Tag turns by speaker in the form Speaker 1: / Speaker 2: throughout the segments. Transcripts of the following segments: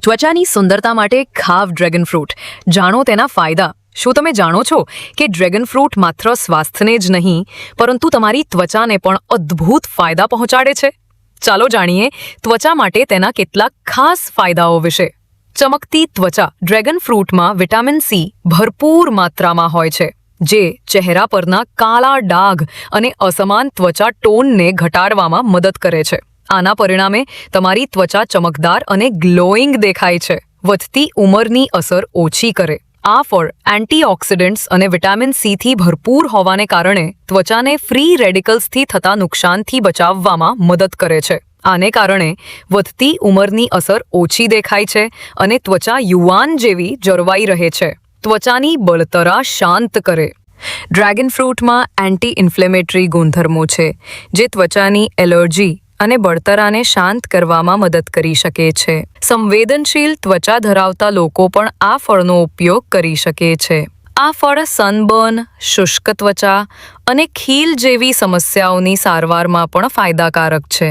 Speaker 1: ત્વચાની સુંદરતા માટે ખાવ ડ્રેગન ફ્રૂટ. જાણો તેના ફાયદા. શું તમે જાણો છો કે ડ્રેગન ફ્રૂટ માત્ર સ્વાસ્થ્યને જ નહીં પરંતુ તમારી ત્વચાને પણ અદ્ભુત ફાયદા પહોંચાડે છે? ચાલો જાણીએ ત્વચા માટે તેના કેટલાક ખાસ ફાયદાઓ વિશે. ચમકતી ત્વચા. ડ્રેગન ફ્રૂટમાં વિટામિન સી ભરપૂર માત્રામાં હોય છે, જે ચહેરા પરના કાળા ડાઘ અને અસમાન ત્વચા ટોનને ઘટાડવામાં મદદ કરે છે. આના પરિણામે તમારી ત્વચા ચમકદાર અને ગ્લોઈંગ દેખાય છે. વધતી ઉંમરની અસર ઓછી કરે. આ ફળ એન્ટીઓક્સિડન્ટ્સ અને વિટામિન સીથી ભરપૂર હોવાને કારણે ત્વચાને ફ્રી રેડિકલ્સથી થતા નુકસાનથી બચાવવામાં મદદ કરે છે. આને કારણે વધતી ઉંમરની અસર ઓછી દેખાય છે અને ત્વચા યુવાન જેવી જળવાઈ રહે છે. ત્વચાની બળતરા શાંત કરે. ડ્રેગન ફ્રૂટમાં એન્ટી ઇન્ફ્લેમેટરી ગુણધર્મો છે, જે ત્વચાની એલર્જી અને બળતરાને શાંત કરવામાં મદદ કરી શકે છે. સંવેદનશીલ ત્વચા ધરાવતા લોકો પણ આ ફળનો ઉપયોગ કરી શકે છે. આ ફળ સનબર્ન, શુષ્ક ત્વચા અને ખીલ જેવી સમસ્યાઓની સારવારમાં પણ ફાયદાકારક છે.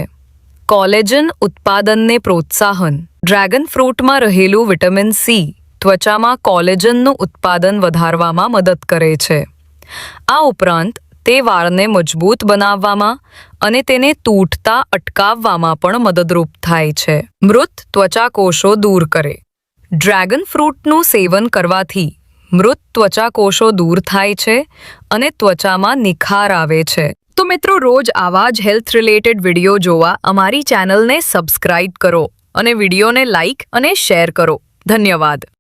Speaker 1: કોલેજન ઉત્પાદનને પ્રોત્સાહન. ડ્રેગન ફ્રૂટમાં રહેલું વિટામિન સી ત્વચામાં કોલેજનનું ઉત્પાદન વધારવામાં મદદ કરે છે. આ ઉપરાંત તે વાળને મજબૂત બનાવવામાં અને તેને તૂટતા અટકાવવામાં પણ મદદરૂપ થાય છે. મૃત ત્વચા કોષો દૂર કરે. ડ્રેગન ફ્રૂટનું સેવન કરવાથી મૃત ત્વચા કોષો દૂર થાય છે અને ત્વચામાં નિખાર આવે છે. તો મિત્રો, રોજ આવા જ હેલ્થ રિલેટેડ વિડીયો જોવા અમારી ચેનલને સબસ્ક્રાઇબ કરો અને વિડીયોને લાઇક અને શેર કરો. ધન્યવાદ.